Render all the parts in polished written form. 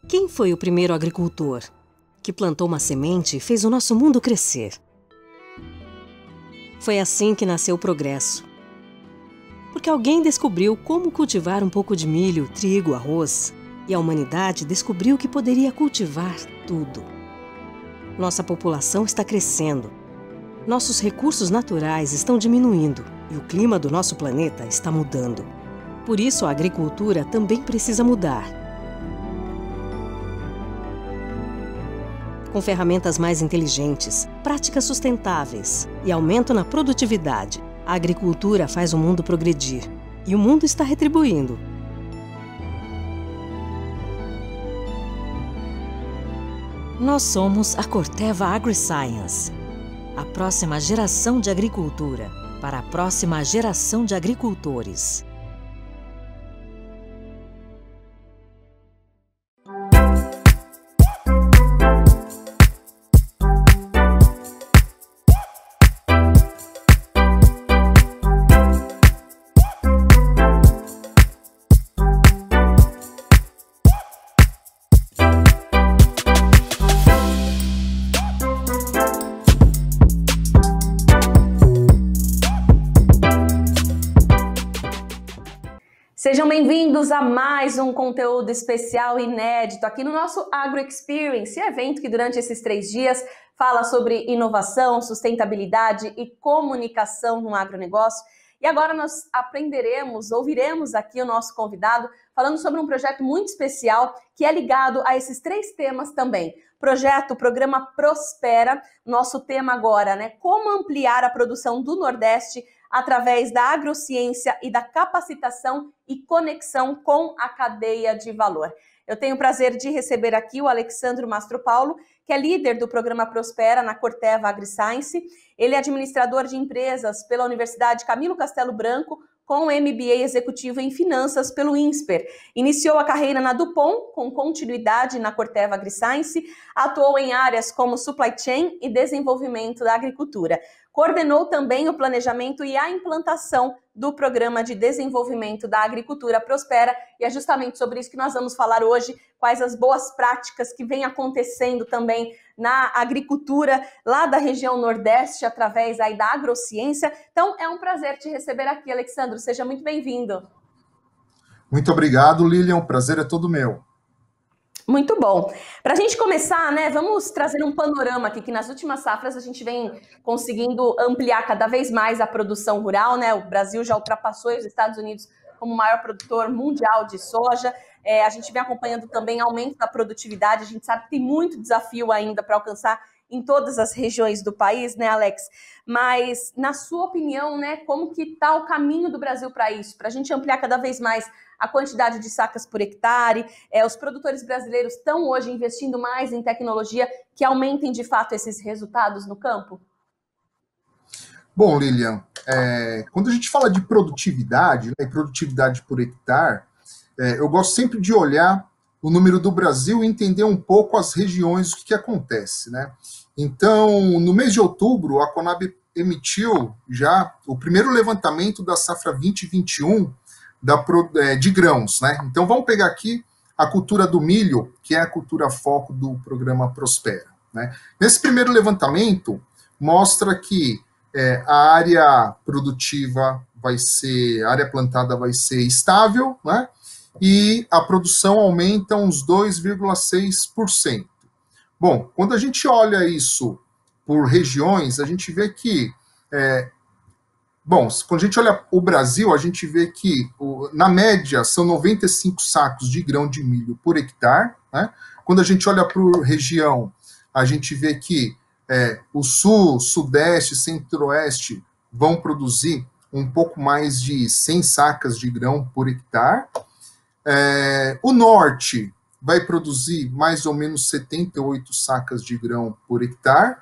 Quem foi o primeiro agricultor que plantou uma semente e fez o nosso mundo crescer? Foi assim que nasceu o progresso. Porque alguém descobriu como cultivar um pouco de milho, trigo, arroz, e a humanidade descobriu que poderia cultivar tudo. Nossa população está crescendo. Nossos recursos naturais estão diminuindo e o clima do nosso planeta está mudando. Por isso, a agricultura também precisa mudar. Com ferramentas mais inteligentes, práticas sustentáveis e aumento na produtividade, a agricultura faz o mundo progredir. E o mundo está retribuindo. Nós somos a Corteva AgriScience, a próxima geração de agricultura para a próxima geração de agricultores. Sejam bem-vindos a mais um conteúdo especial inédito aqui no nosso Agro Experience, evento que durante esses 3 dias fala sobre inovação, sustentabilidade e comunicação no agronegócio. E agora nós ouviremos aqui o nosso convidado falando sobre um projeto muito especial que é ligado a esses 3 temas também. Programa Prospera, nosso tema agora, né? Como ampliar a produção do Nordeste através da agrociência e da capacitação e conexão com a cadeia de valor. Eu tenho o prazer de receber aqui o Alexandro Mastro Paulo, que é líder do programa Prospera na Corteva AgriScience. Ele é administrador de empresas pela Universidade Camilo Castelo Branco, com MBA executivo em finanças pelo INSPER. Iniciou a carreira na Dupont, com continuidade na Corteva AgriScience, atuou em áreas como supply chain e desenvolvimento da agricultura. Coordenou também o planejamento e a implantação do Programa de Desenvolvimento da Agricultura Prospera, e é justamente sobre isso que nós vamos falar hoje, quais as boas práticas que vêm acontecendo também na agricultura lá da região Nordeste, através aí da agrociência. Então, é um prazer te receber aqui, Alexandro. Seja muito bem-vindo. Muito obrigado, Lilian. O prazer é todo meu. Muito bom. Para a gente começar, né, vamos trazer um panorama aqui, que nas últimas safras a gente vem conseguindo ampliar cada vez mais a produção rural, né? O Brasil já ultrapassou os Estados Unidos como o maior produtor mundial de soja. A gente vem acompanhando também aumento da produtividade. A gente sabe que tem muito desafio ainda para alcançar em todas as regiões do país, né, Alex? Mas, na sua opinião, né, como que está o caminho do Brasil para isso? Para a gente ampliar cada vez mais a quantidade de sacas por hectare, os produtores brasileiros estão hoje investindo mais em tecnologia que aumentem, de fato, esses resultados no campo? Bom, Lilian, quando a gente fala de produtividade, né, produtividade por hectare, eu gosto sempre de olhar o número do Brasil e entender um pouco as regiões, o que acontece, né? Então, no mês de outubro, a Conab emitiu já o primeiro levantamento da safra 2021 de grãos, né? Então, vamos pegar aqui a cultura do milho, que é a cultura foco do programa Prospera, né? Nesse primeiro levantamento, mostra que a área produtiva a área plantada vai ser estável, né? E a produção aumenta uns 2,6%. Bom, quando a gente olha isso por regiões, a gente vê que, quando a gente olha o Brasil, a gente vê que, na média, são 95 sacos de grão de milho por hectare, né? Quando a gente olha por região, a gente vê que o Sul, Sudeste, Centro-Oeste vão produzir um pouco mais de 100 sacas de grão por hectare. O Norte vai produzir mais ou menos 78 sacas de grão por hectare,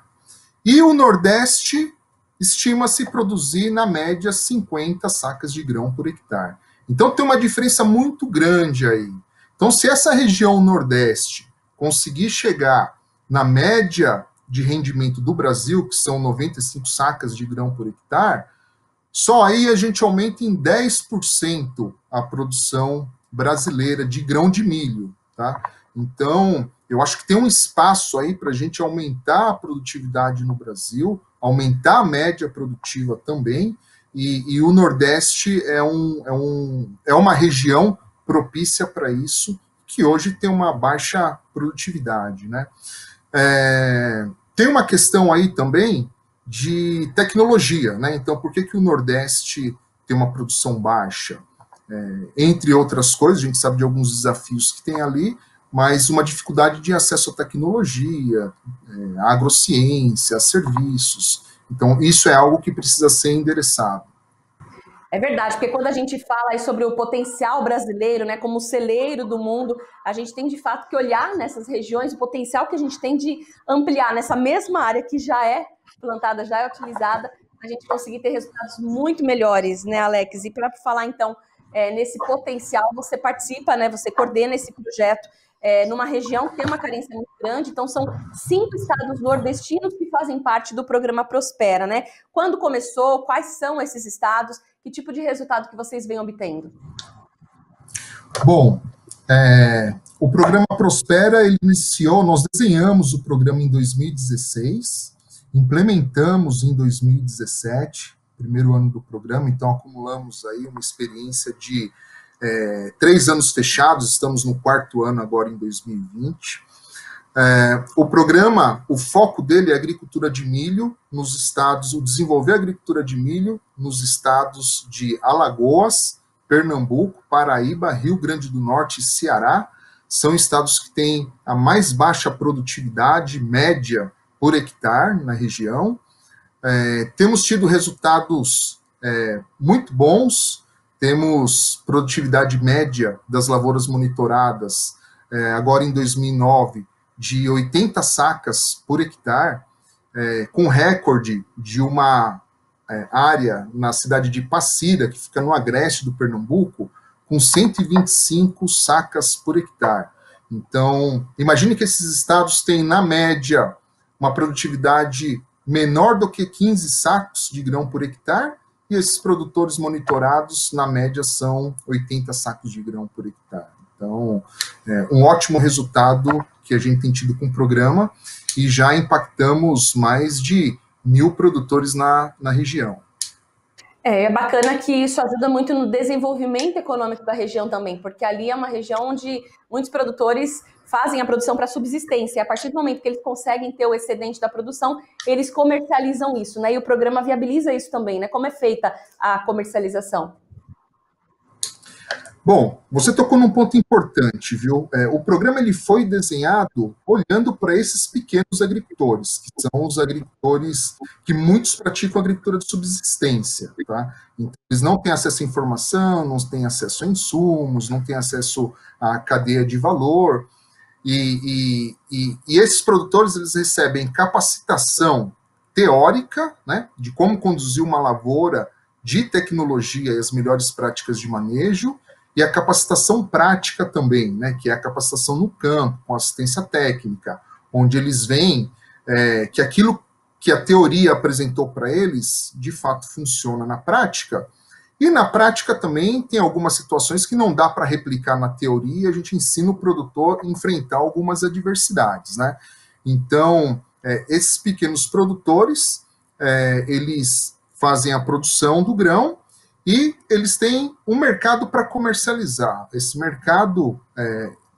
e o Nordeste estima-se produzir, na média, 50 sacas de grão por hectare. Então, tem uma diferença muito grande aí. Então, se essa região Nordeste conseguir chegar na média de rendimento do Brasil, que são 95 sacas de grão por hectare, só aí a gente aumenta em 10% a produção brasileira de grão de milho, tá? Então, eu acho que tem um espaço aí para a gente aumentar a produtividade no Brasil, aumentar a média produtiva também, e o Nordeste é uma região propícia para isso, que hoje tem uma baixa produtividade, né? Tem uma questão aí também de tecnologia, né? Então, por que o Nordeste tem uma produção baixa? Entre outras coisas, a gente sabe de alguns desafios que tem ali, mas uma dificuldade de acesso à tecnologia, agrociência, serviços. Então, isso é algo que precisa ser endereçado. É verdade, porque quando a gente fala aí sobre o potencial brasileiro, né, como celeiro do mundo, a gente tem de fato que olhar nessas regiões, o potencial que a gente tem de ampliar nessa mesma área que já é plantada, já é utilizada, a gente conseguir ter resultados muito melhores, né, Alex? E para falar então nesse potencial, você participa, né, você coordena esse projeto numa região que tem uma carência muito grande, então são 5 estados nordestinos que fazem parte do programa Prospera, né? Quando começou, quais são esses estados, que tipo de resultado que vocês vêm obtendo? Bom, o programa Prospera, ele iniciou, nós desenhamos o programa em 2016, implementamos em 2017, primeiro ano do programa, então acumulamos aí uma experiência de 3 anos fechados, estamos no 4º ano agora em 2020. O programa, o foco dele é a agricultura de milho nos estados, o desenvolver a agricultura de milho nos estados de Alagoas, Pernambuco, Paraíba, Rio Grande do Norte e Ceará. São estados que têm a mais baixa produtividade média por hectare na região. Temos tido resultados muito bons. Temos produtividade média das lavouras monitoradas, agora em 2009, de 80 sacas por hectare, com recorde de uma área na cidade de Passira, que fica no agreste do Pernambuco, com 125 sacas por hectare. Então, imagine que esses estados têm, na média, uma produtividade menor do que 15 sacos de grão por hectare, e esses produtores monitorados, na média, são 80 sacos de grão por hectare. Então, um ótimo resultado que a gente tem tido com o programa, e já impactamos mais de 1.000 produtores na região. É bacana que isso ajuda muito no desenvolvimento econômico da região também, porque ali é uma região onde muitos produtores fazem a produção para subsistência, e a partir do momento que eles conseguem ter o excedente da produção, eles comercializam isso, né? E o programa viabiliza isso também, né? Como é feita a comercialização? Bom, você tocou num ponto importante, viu? O programa ele foi desenhado olhando para esses pequenos agricultores, que são os agricultores que muitos praticam agricultura de subsistência, tá? Então, eles não têm acesso à informação, não têm acesso a insumos, não têm acesso à cadeia de valor, e esses produtores eles recebem capacitação teórica, né, de como conduzir uma lavoura, de tecnologia e as melhores práticas de manejo, e a capacitação prática também, né, que é a capacitação no campo, com assistência técnica, onde eles veem que aquilo que a teoria apresentou para eles, de fato funciona na prática, e na prática também tem algumas situações que não dá para replicar na teoria, a gente ensina o produtor a enfrentar algumas adversidades, né? Então, esses pequenos produtores, eles fazem a produção do grão, e eles têm um mercado para comercializar. Esse mercado,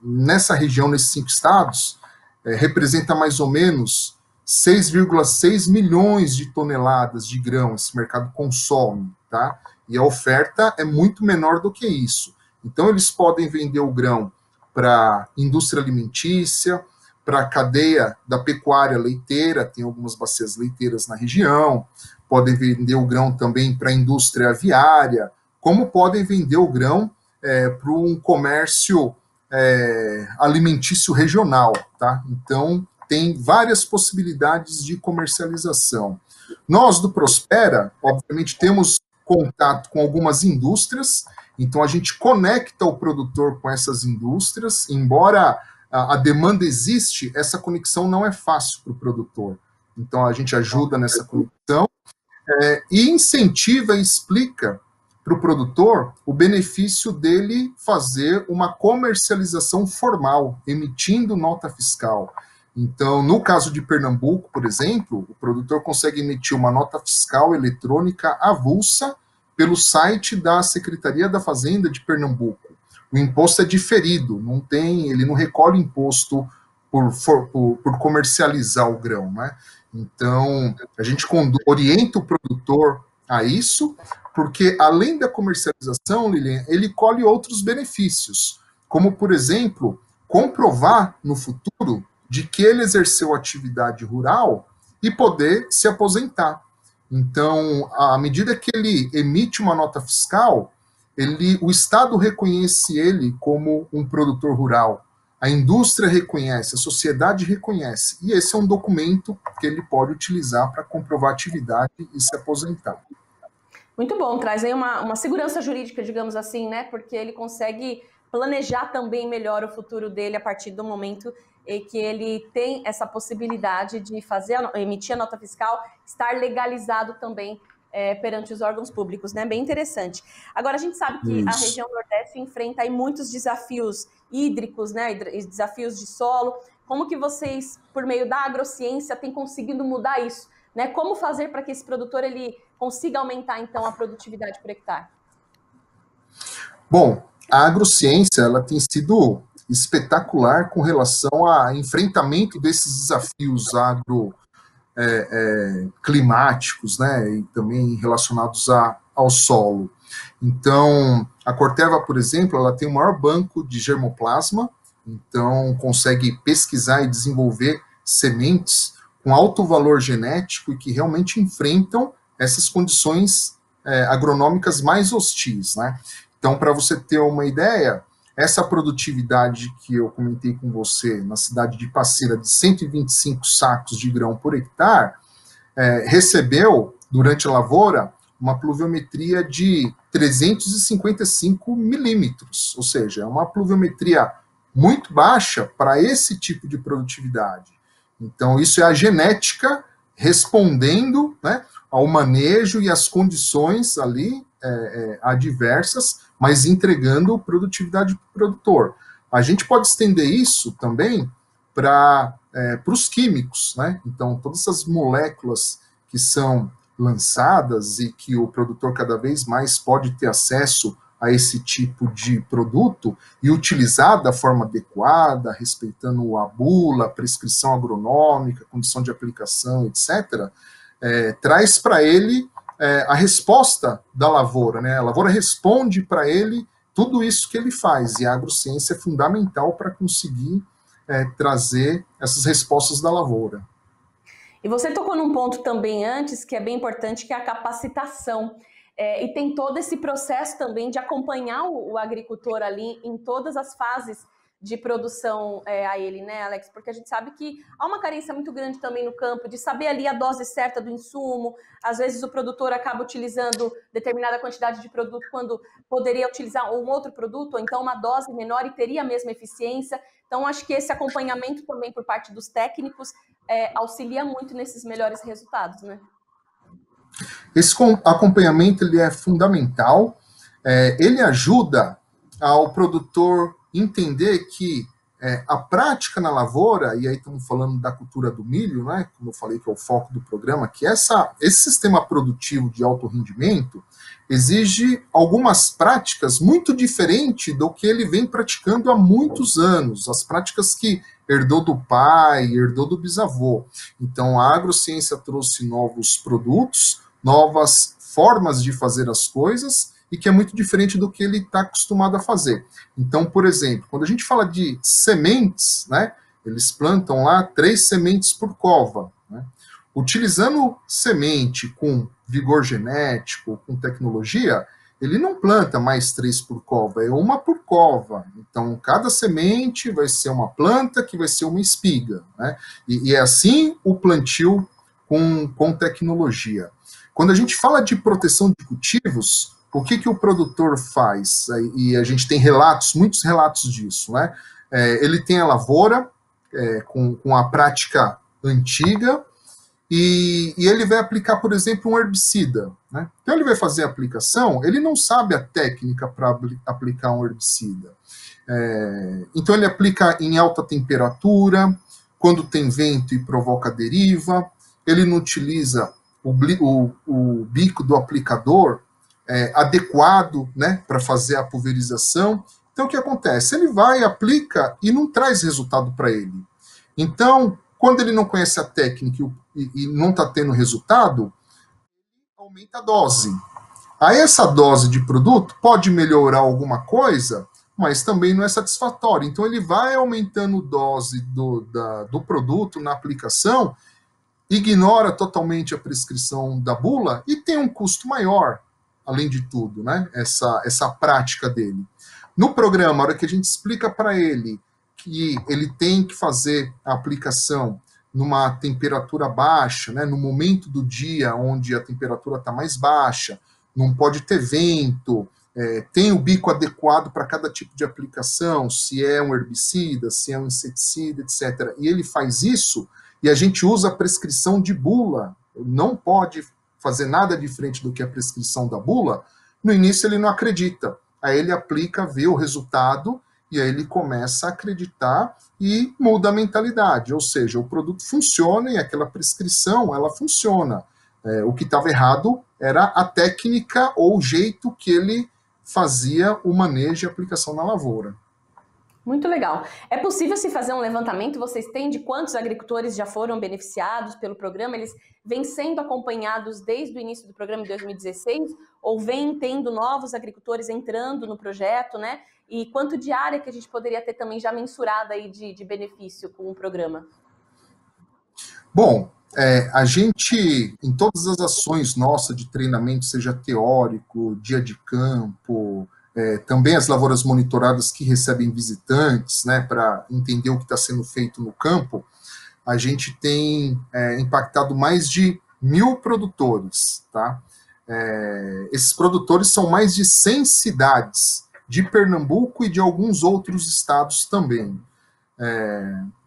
nessa região, nesses 5 estados, representa mais ou menos 6,6 milhões de toneladas de grão, esse mercado consome, tá? E a oferta é muito menor do que isso. Então, eles podem vender o grão para indústria alimentícia, para a cadeia da pecuária leiteira, tem algumas bacias leiteiras na região, podem vender o grão também para a indústria aviária, como podem vender o grão para um comércio alimentício regional, tá? Então, tem várias possibilidades de comercialização. Nós, do Prospera, obviamente, temos contato com algumas indústrias, então a gente conecta o produtor com essas indústrias, embora a demanda existe, essa conexão não é fácil para o produtor. Então, a gente ajuda nessa conexão, e incentiva e explica para o produtor o benefício dele fazer uma comercialização formal, emitindo nota fiscal. Então, no caso de Pernambuco, por exemplo, o produtor consegue emitir uma nota fiscal eletrônica avulsa pelo site da Secretaria da Fazenda de Pernambuco. O imposto é diferido, ele não recolhe imposto por comercializar o grão, né? Então, a gente orienta o produtor a isso, porque além da comercialização, Lilian, ele colhe outros benefícios, como, por exemplo, comprovar no futuro de que ele exerceu atividade rural e poder se aposentar. Então, à medida que ele emite uma nota fiscal, o Estado reconhece ele como um produtor rural, a indústria reconhece, a sociedade reconhece, e esse é um documento que ele pode utilizar para comprovar a atividade e se aposentar. Muito bom, traz aí uma segurança jurídica, digamos assim, né? Porque ele consegue planejar também melhor o futuro dele a partir do momento em que ele tem essa possibilidade de emitir a nota fiscal, estar legalizado também perante os órgãos públicos, né? Bem interessante. Agora, a gente sabe que a região Nordeste enfrenta aí muitos desafios hídricos, né? Desafios de solo. Como que vocês, por meio da agrociência, têm conseguido mudar isso? Né? Como fazer para que esse produtor ele consiga aumentar, então, a produtividade por hectare? Bom, a agrociência ela tem sido espetacular com relação ao enfrentamento desses desafios climáticos, né, e também relacionados ao solo. Então, a Corteva, por exemplo, ela tem o maior banco de germoplasma, então consegue pesquisar e desenvolver sementes com alto valor genético e que realmente enfrentam essas condições agronômicas mais hostis, né? Então, para você ter uma ideia, essa produtividade que eu comentei com você na cidade de Passeira, de 125 sacos de grão por hectare, recebeu, durante a lavoura, uma pluviometria de 355 milímetros, ou seja, é uma pluviometria muito baixa para esse tipo de produtividade. Então, isso é a genética respondendo, né, ao manejo e às condições ali adversas, mas entregando produtividade para o produtor. A gente pode estender isso também para os químicos, né? Então, todas essas moléculas que são lançadas e que o produtor cada vez mais pode ter acesso a esse tipo de produto e utilizar da forma adequada, respeitando a bula, a prescrição agronômica, condição de aplicação, etc., traz para ele a resposta da lavoura, né? A lavoura responde para ele tudo isso que ele faz, e a agrociência é fundamental para conseguir trazer essas respostas da lavoura. E você tocou num ponto também antes, que é bem importante, que é a capacitação. E tem todo esse processo também de acompanhar o agricultor ali em todas as fases de produção a ele, né, Alex? Porque a gente sabe que há uma carência muito grande também no campo, de saber ali a dose certa do insumo. Às vezes o produtor acaba utilizando determinada quantidade de produto quando poderia utilizar um outro produto, ou então uma dose menor e teria a mesma eficiência. Então, acho que esse acompanhamento também por parte dos técnicos auxilia muito nesses melhores resultados, né? Esse acompanhamento ele é fundamental, ele ajuda ao produtor entender que a prática na lavoura, e aí estamos falando da cultura do milho, né, como eu falei que é o foco do programa, que esse sistema produtivo de alto rendimento exige algumas práticas muito diferentes do que ele vem praticando há muitos anos, as práticas que herdou do pai, herdou do bisavô. Então, a agrociência trouxe novos produtos, novas formas de fazer as coisas, e que é muito diferente do que ele está acostumado a fazer. Então, por exemplo, quando a gente fala de sementes, né, eles plantam lá 3 sementes por cova, né? Utilizando semente com vigor genético, com tecnologia, ele não planta mais 3 por cova, é 1 por cova. Então, cada semente vai ser uma planta que vai ser uma espiga, né? E é assim o plantio com tecnologia. Quando a gente fala de proteção de cultivos, o que o produtor faz? E a gente tem relatos, muitos relatos disso, né? Ele tem a lavoura com a prática antiga, e ele vai aplicar, por exemplo, um herbicida, né? Então ele vai fazer a aplicação, ele não sabe a técnica para aplicar um herbicida. Então ele aplica em alta temperatura, quando tem vento e provoca deriva, ele não utiliza o bico do aplicador adequado, né, para fazer a pulverização. Então o que acontece? Ele vai, aplica e não traz resultado para ele. Então, quando ele não conhece a técnica e não está tendo resultado, aumenta a dose. Aí essa dose de produto pode melhorar alguma coisa, mas também não é satisfatório. Então ele vai aumentando dose do produto na aplicação, ignora totalmente a prescrição da bula e tem um custo maior, além de tudo, né? Essa prática dele. No programa, a hora que a gente explica para ele que ele tem que fazer a aplicação numa temperatura baixa, né, no momento do dia onde a temperatura está mais baixa, não pode ter vento, tem o bico adequado para cada tipo de aplicação, se é um herbicida, se é um inseticida, etc. E ele faz isso, e a gente usa a prescrição de bula, não pode fazer nada diferente do que a prescrição da bula. No início ele não acredita, aí ele aplica, vê o resultado, e aí ele começa a acreditar e muda a mentalidade, ou seja, o produto funciona e aquela prescrição, ela funciona. O que estava errado era a técnica ou o jeito que ele fazia o manejo e aplicação na lavoura. Muito legal. É possível se fazer um levantamento, vocês têm, de quantos agricultores já foram beneficiados pelo programa? Eles vêm sendo acompanhados desde o início do programa em 2016, ou vêm tendo novos agricultores entrando no projeto, né? E quanto de área que a gente poderia ter também já mensurada aí de benefício com o programa? Bom, a gente, em todas as ações nossas de treinamento, seja teórico, dia de campo, também as lavouras monitoradas que recebem visitantes, né, para entender o que está sendo feito no campo, a gente tem impactado mais de 1.000 produtores, tá? Esses produtores são mais de 100 cidades de Pernambuco e de alguns outros estados também.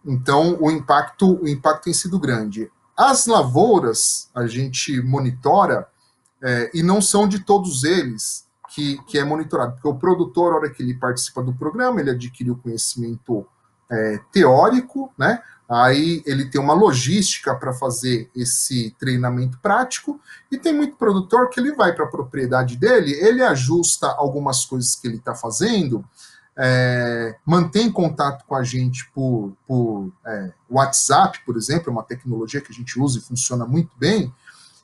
Então, o impacto tem sido grande. As lavouras a gente monitora, e não são de todos eles que é monitorado, porque o produtor, na hora que ele participa do programa, ele adquire o conhecimento teórico, né? Aí ele tem uma logística para fazer esse treinamento prático, e tem muito produtor que ele vai para a propriedade dele, ele ajusta algumas coisas que ele está fazendo, mantém contato com a gente por WhatsApp, por exemplo, é uma tecnologia que a gente usa e funciona muito bem,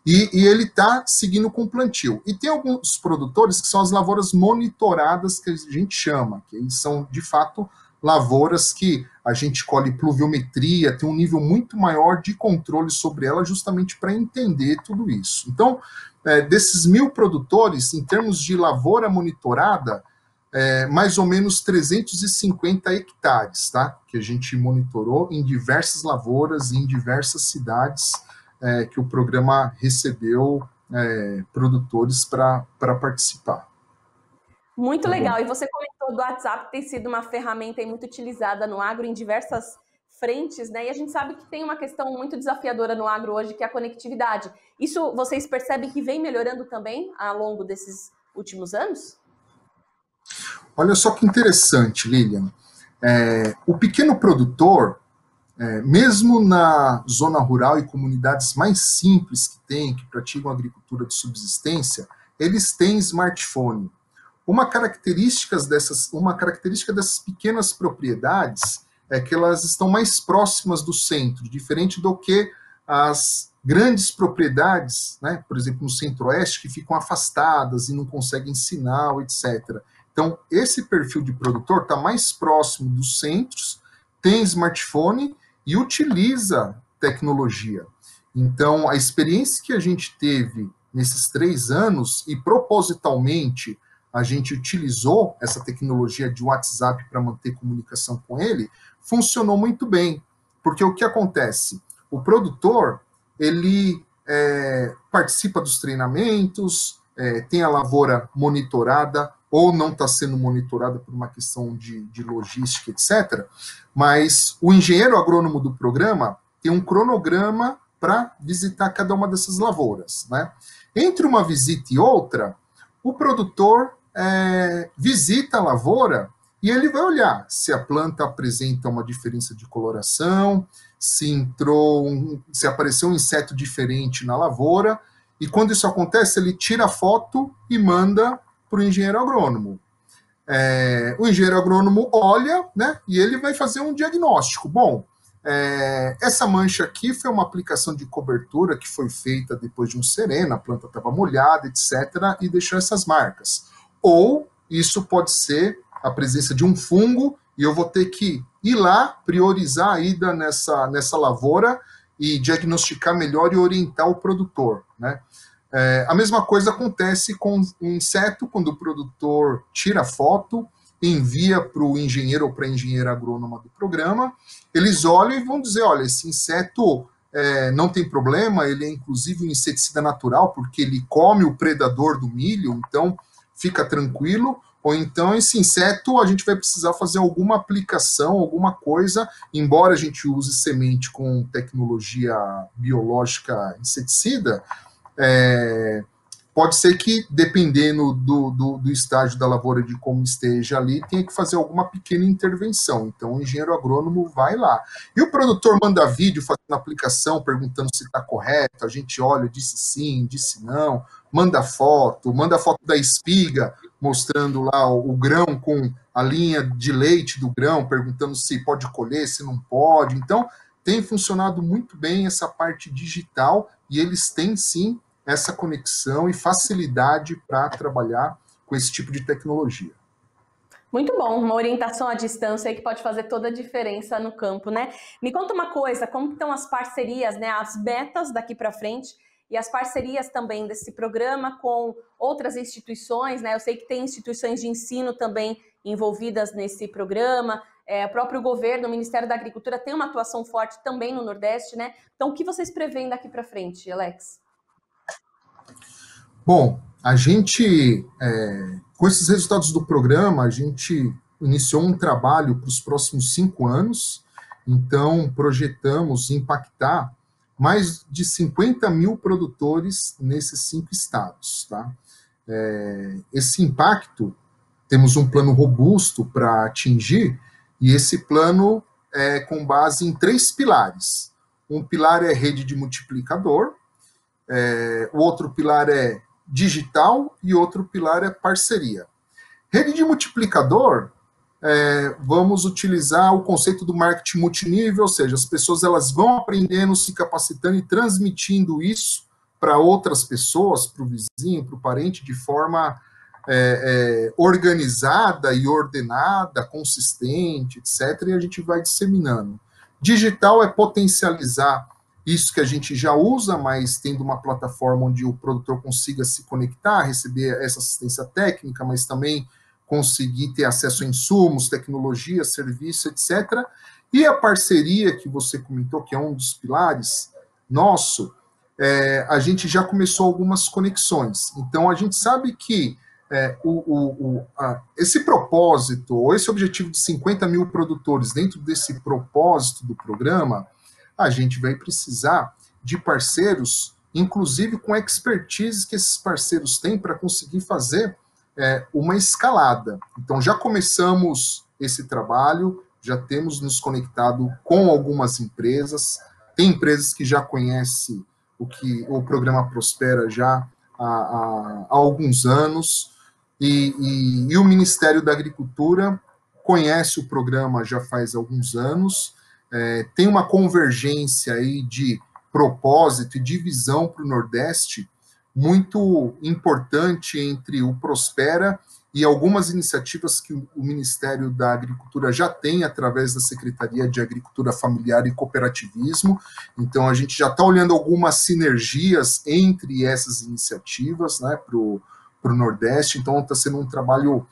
e ele está seguindo com plantio. E tem alguns produtores que são as lavouras monitoradas, que a gente chama, que são, de fato, lavouras que a gente colhe pluviometria, tem um nível muito maior de controle sobre ela, justamente para entender tudo isso. Então, desses 1.000 produtores, em termos de lavoura monitorada, mais ou menos 350 hectares, tá? Que a gente monitorou em diversas lavouras e em diversas cidades que o programa recebeu produtores para participar. Muito legal. E você comentou do WhatsApp, que tem sido uma ferramenta muito utilizada no agro em diversas frentes, né? E a gente sabe que tem uma questão muito desafiadora no agro hoje, que é a conectividade. Isso vocês percebem que vem melhorando também ao longo desses últimos anos? Olha só que interessante, Lilian. O pequeno produtor, mesmo na zona rural e comunidades mais simples que tem, que praticam agricultura de subsistência, eles têm smartphone. Uma característica dessas pequenas propriedades é que elas estão mais próximas do centro, diferente do que as grandes propriedades, né, por exemplo, no centro-oeste, que ficam afastadas e não conseguem sinal, etc. Então, esse perfil de produtor está mais próximo dos centros, tem smartphone e utiliza tecnologia. Então, a experiência que a gente teve nesses 3 anos, e propositalmente a gente utilizou essa tecnologia de WhatsApp para manter comunicação com ele, funcionou muito bem. Porque o que acontece? O produtor, ele participa dos treinamentos, tem a lavoura monitorada, ou não está sendo monitorada por uma questão de logística, etc. Mas o engenheiro agrônomo do programa tem um cronograma para visitar cada uma dessas lavouras, né? Entre uma visita e outra, o produtor visita a lavoura e ele vai olhar se a planta apresenta uma diferença de coloração, se apareceu um inseto diferente na lavoura, e quando isso acontece, ele tira a foto e manda para o engenheiro agrônomo. O engenheiro agrônomo olha, né, e ele vai fazer um diagnóstico. Bom, essa mancha aqui foi uma aplicação de cobertura que foi feita depois de um sereno, a planta estava molhada, etc., e deixou essas marcas. Ou isso pode ser a presença de um fungo, e eu vou ter que ir lá, priorizar a ida nessa lavoura e diagnosticar melhor e orientar o produtor, né? A mesma coisa acontece com o inseto, quando o produtor tira a foto, envia para o engenheiro ou para a engenheira agrônoma do programa, eles olham e vão dizer, olha, esse inseto não tem problema, ele é inclusive um inseticida natural, porque ele come o predador do milho, então fica tranquilo, ou então esse inseto a gente vai precisar fazer alguma aplicação, alguma coisa, embora a gente use semente com tecnologia biológica inseticida, pode ser que, dependendo do estágio da lavoura, de como esteja ali, tenha que fazer alguma pequena intervenção. Então, o engenheiro agrônomo vai lá. E o produtor manda vídeo fazendo a aplicação, perguntando se está correto, a gente olha, disse sim, disse não, manda foto da espiga, mostrando lá o grão com a linha de leite do grão, perguntando se pode colher, se não pode. Então, tem funcionado muito bem essa parte digital, e eles têm, sim, essa conexão e facilidade para trabalhar com esse tipo de tecnologia. Muito bom, uma orientação à distância aí que pode fazer toda a diferença no campo, né? Me conta uma coisa, como estão as parcerias, né? As metas daqui para frente e as parcerias também desse programa com outras instituições, né? Eu sei que tem instituições de ensino também envolvidas nesse programa, o próprio governo, o Ministério da Agricultura tem uma atuação forte também no Nordeste, né? Então, o que vocês prevêem daqui para frente, Alex? Bom, a gente, com esses resultados do programa, a gente iniciou um trabalho para os próximos 5 anos, então projetamos impactar mais de 50 mil produtores nesses 5 estados, tá? Esse impacto, temos um plano robusto para atingir, e esse plano é com base em 3 pilares. Um pilar é rede de multiplicador, o outro pilar é digital e outro pilar é parceria. Rede de multiplicador, vamos utilizar o conceito do marketing multinível, ou seja, as pessoas elas vão aprendendo, se capacitando e transmitindo isso para outras pessoas, para o vizinho, para o parente, de forma organizada e ordenada, consistente, etc., e a gente vai disseminando. Digital é potencializar isso que a gente já usa, mas tendo uma plataforma onde o produtor consiga se conectar, receber essa assistência técnica, mas também conseguir ter acesso a insumos, tecnologia, serviço, etc. E a parceria que você comentou, que é um dos pilares nosso, a gente já começou algumas conexões. Então, a gente sabe que esse propósito, ou esse objetivo de 50 mil produtores dentro desse propósito do programa, a gente vai precisar de parceiros, inclusive com expertise que esses parceiros têm para conseguir fazer uma escalada. Então, já começamos esse trabalho, já temos nos conectado com algumas empresas, tem empresas que já conhecem o programa Prospera já há alguns anos, e o Ministério da Agricultura conhece o programa já faz alguns anos, tem uma convergência aí de propósito e de visão para o Nordeste muito importante entre o Prospera e algumas iniciativas que o Ministério da Agricultura já tem através da Secretaria de Agricultura Familiar e Cooperativismo. Então, a gente já está olhando algumas sinergias entre essas iniciativas, né, para o Nordeste. Então, está sendo um trabalho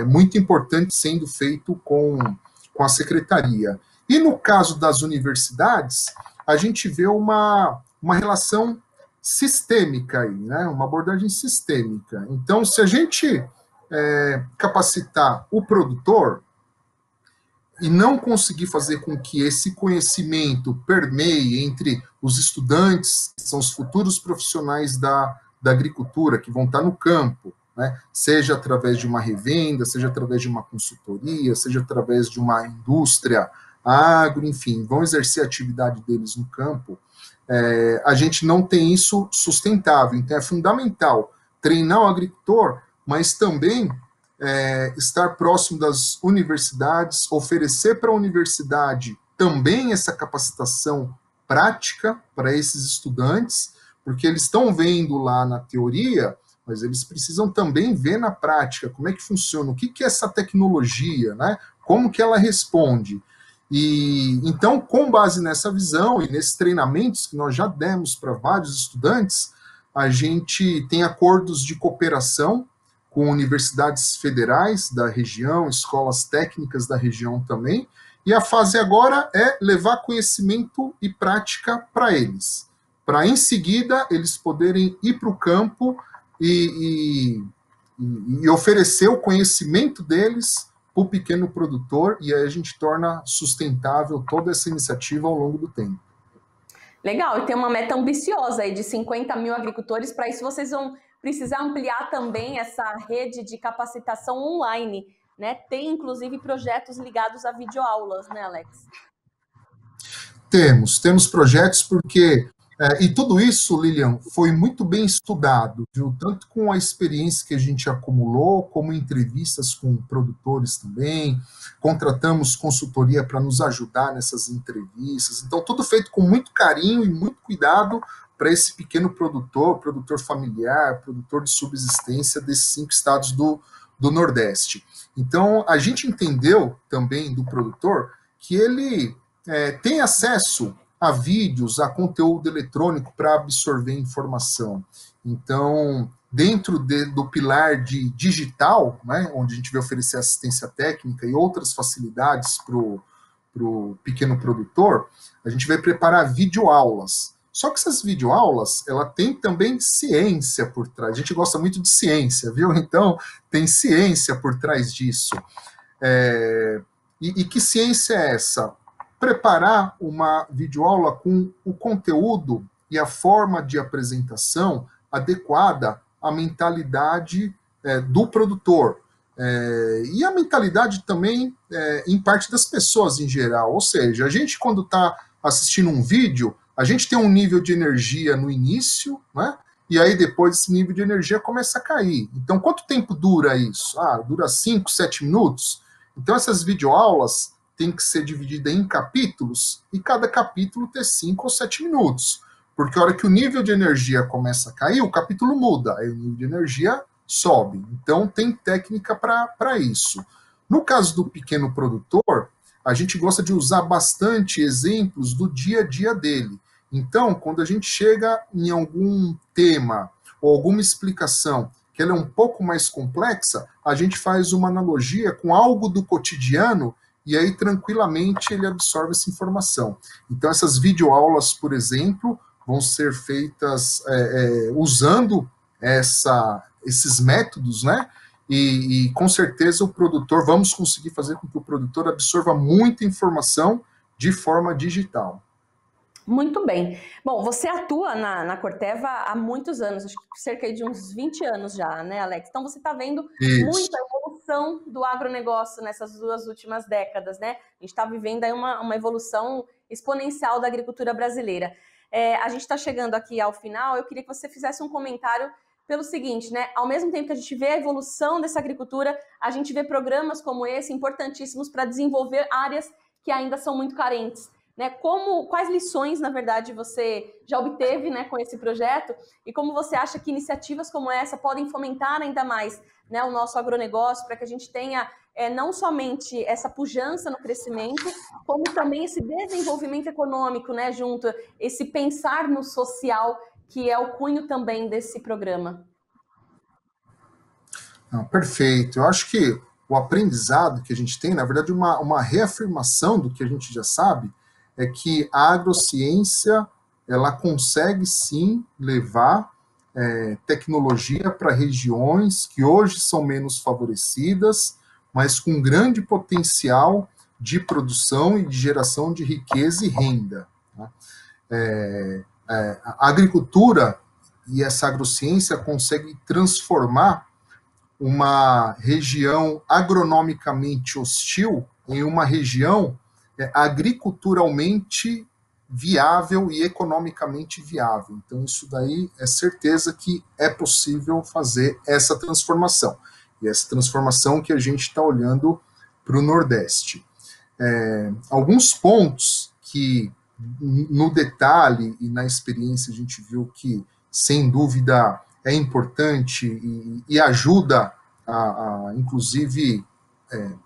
muito importante sendo feito com a Secretaria. E no caso das universidades, a gente vê uma relação sistêmica aí, né? Uma abordagem sistêmica. Então, se a gente capacitar o produtor, e não conseguir fazer com que esse conhecimento permeie entre os estudantes, que são os futuros profissionais da agricultura, que vão estar no campo, né? Seja através de uma revenda, seja através de uma consultoria, seja através de uma indústria agro, enfim, vão exercer a atividade deles no campo, a gente não tem isso sustentável. Então, é fundamental treinar o agricultor, mas também estar próximo das universidades, oferecer para a universidade também essa capacitação prática para esses estudantes, porque eles estão vendo lá na teoria, mas eles precisam também ver na prática como é que funciona, o que é essa tecnologia, né? Como que ela responde. E então, com base nessa visão e nesses treinamentos que nós já demos para vários estudantes, a gente tem acordos de cooperação com universidades federais da região, escolas técnicas da região também, e a fase agora é levar conhecimento e prática para eles, para em seguida eles poderem ir para o campo e oferecer o conhecimento deles para o pequeno produtor, e aí a gente torna sustentável toda essa iniciativa ao longo do tempo. Legal, e tem uma meta ambiciosa aí de 50 mil agricultores. Para isso vocês vão precisar ampliar também essa rede de capacitação online, né? Tem inclusive projetos ligados a videoaulas, né, Alex? Temos projetos porque... e tudo isso, Lilian, foi muito bem estudado, viu? Tanto com a experiência que a gente acumulou, como entrevistas com produtores também, contratamos consultoria para nos ajudar nessas entrevistas, então tudo feito com muito carinho e muito cuidado para esse pequeno produtor familiar, produtor de subsistência desses 5 estados do Nordeste. Então, a gente entendeu também do produtor que ele tem acesso a vídeos, a conteúdo eletrônico para absorver informação. Então, dentro do pilar de digital, né, onde a gente vai oferecer assistência técnica e outras facilidades para o pequeno produtor, a gente vai preparar videoaulas. Só que essas videoaulas, ela tem também ciência por trás. A gente gosta muito de ciência, viu? Então, tem ciência por trás disso. E que ciência é essa? Preparar uma videoaula com o conteúdo e a forma de apresentação adequada à mentalidade do produtor. E a mentalidade também, em parte das pessoas em geral. Ou seja, a gente, quando está assistindo um vídeo, a gente tem um nível de energia no início, né? E aí depois esse nível de energia começa a cair. Então, quanto tempo dura isso? Dura 5, 7 minutos? Então, essas videoaulas tem que ser dividida em capítulos, e cada capítulo ter 5 ou 7 minutos. Porque a hora que o nível de energia começa a cair, o capítulo muda, aí o nível de energia sobe. Então, tem técnica para isso. No caso do pequeno produtor, a gente gosta de usar bastante exemplos do dia a dia dele. Então, quando a gente chega em algum tema ou alguma explicação que ela é um pouco mais complexa, a gente faz uma analogia com algo do cotidiano e aí tranquilamente ele absorve essa informação. Então, essas videoaulas, por exemplo, vão ser feitas usando esses métodos, né? E com certeza vamos conseguir fazer com que o produtor absorva muita informação de forma digital. Muito bem. Bom, você atua na Corteva há muitos anos, acho que cerca de uns 20 anos já, né, Alex? Então você está vendo muita evolução do agronegócio nessas 2 últimas décadas, né? A gente está vivendo aí uma evolução exponencial da agricultura brasileira. A gente está chegando aqui ao final, eu queria que você fizesse um comentário pelo seguinte, né? Ao mesmo tempo que a gente vê a evolução dessa agricultura, a gente vê programas como esse importantíssimos para desenvolver áreas que ainda são muito carentes. Né, quais lições, na verdade, você já obteve, né, com esse projeto, e como você acha que iniciativas como essa podem fomentar ainda mais, né, o nosso agronegócio, para que a gente tenha não somente essa pujança no crescimento, como também esse desenvolvimento econômico, né, junto, esse pensar no social, que é o cunho também desse programa. Perfeito. Eu acho que o aprendizado que a gente tem, na verdade, uma reafirmação do que a gente já sabe, é que a agrociência ela consegue sim levar tecnologia para regiões que hoje são menos favorecidas, mas com grande potencial de produção e de geração de riqueza e renda. Tá? A agricultura e essa agrociência consegue transformar uma região agronomicamente hostil em uma região agriculturalmente viável e economicamente viável. Então, isso daí é certeza que é possível fazer essa transformação. E essa transformação que a gente está olhando para o Nordeste. Alguns pontos que, no detalhe e na experiência, a gente viu que, sem dúvida, é importante e ajuda a inclusive,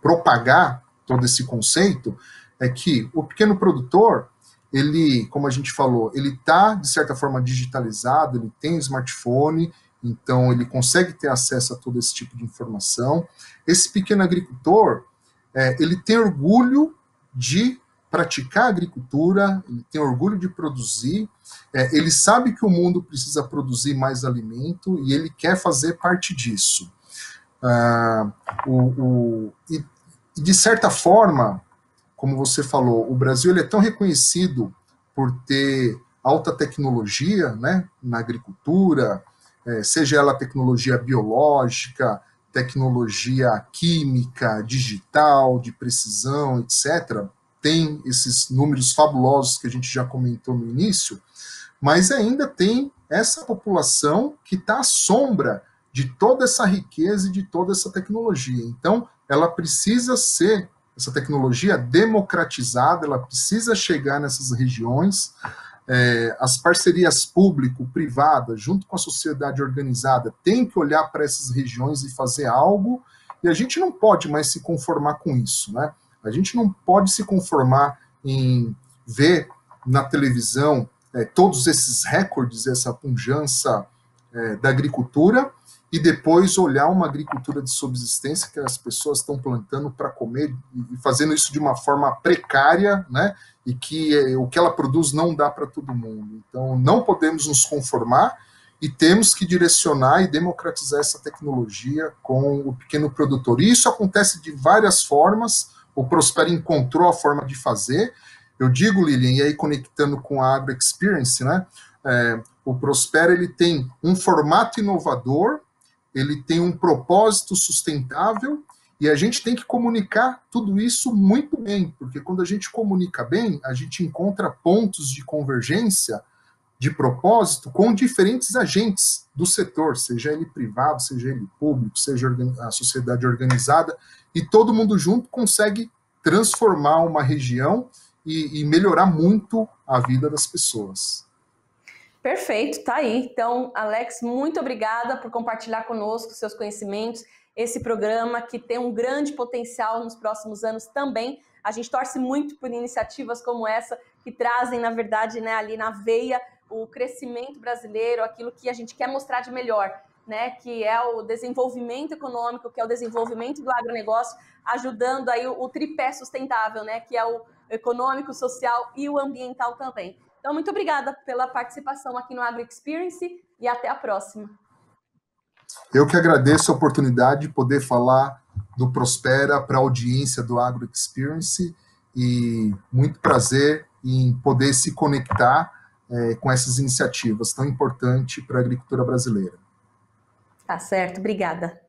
propagar todo esse conceito, é que o pequeno produtor, ele, como a gente falou, ele está, de certa forma, digitalizado, ele tem smartphone, então ele consegue ter acesso a todo esse tipo de informação. Esse pequeno agricultor, ele tem orgulho de praticar agricultura, ele tem orgulho de produzir, ele sabe que o mundo precisa produzir mais alimento e ele quer fazer parte disso. E de certa forma, como você falou, o Brasil ele é tão reconhecido por ter alta tecnologia, né, na agricultura, seja ela tecnologia biológica, tecnologia química, digital, de precisão, etc., tem esses números fabulosos que a gente já comentou no início, mas ainda tem essa população que está à sombra de toda essa riqueza e de toda essa tecnologia. Então, ela precisa ser, essa tecnologia, democratizada, ela precisa chegar nessas regiões. As parcerias público-privadas, junto com a sociedade organizada, tem que olhar para essas regiões e fazer algo, e a gente não pode mais se conformar com isso, né? A gente não pode se conformar em ver na televisão todos esses recordes, essa pujança da agricultura, e depois olhar uma agricultura de subsistência que as pessoas estão plantando para comer e fazendo isso de uma forma precária, né? E que o que ela produz não dá para todo mundo. Então, não podemos nos conformar e temos que direcionar e democratizar essa tecnologia com o pequeno produtor. E isso acontece de várias formas. O Prospera encontrou a forma de fazer. Eu digo, Lilian, e aí conectando com a Agro Experience, né? O Prospera ele tem um formato inovador, ele tem um propósito sustentável, e a gente tem que comunicar tudo isso muito bem, porque quando a gente comunica bem, a gente encontra pontos de convergência, de propósito, com diferentes agentes do setor, seja ele privado, seja ele público, seja a sociedade organizada, e todo mundo junto consegue transformar uma região e melhorar muito a vida das pessoas. Perfeito, tá aí. Então, Alex, muito obrigada por compartilhar conosco seus conhecimentos, esse programa que tem um grande potencial nos próximos anos também. A gente torce muito por iniciativas como essa, que trazem, na verdade, né, ali na veia, o crescimento brasileiro, aquilo que a gente quer mostrar de melhor, né, que é o desenvolvimento econômico, que é o desenvolvimento do agronegócio, ajudando aí o tripé sustentável, né, que é o econômico, social e o ambiental também. Então, muito obrigada pela participação aqui no Agro Experience e até a próxima. Eu que agradeço a oportunidade de poder falar do Prospera para a audiência do Agro Experience e muito prazer em poder se conectar com essas iniciativas tão importantes para a agricultura brasileira. Tá certo, obrigada.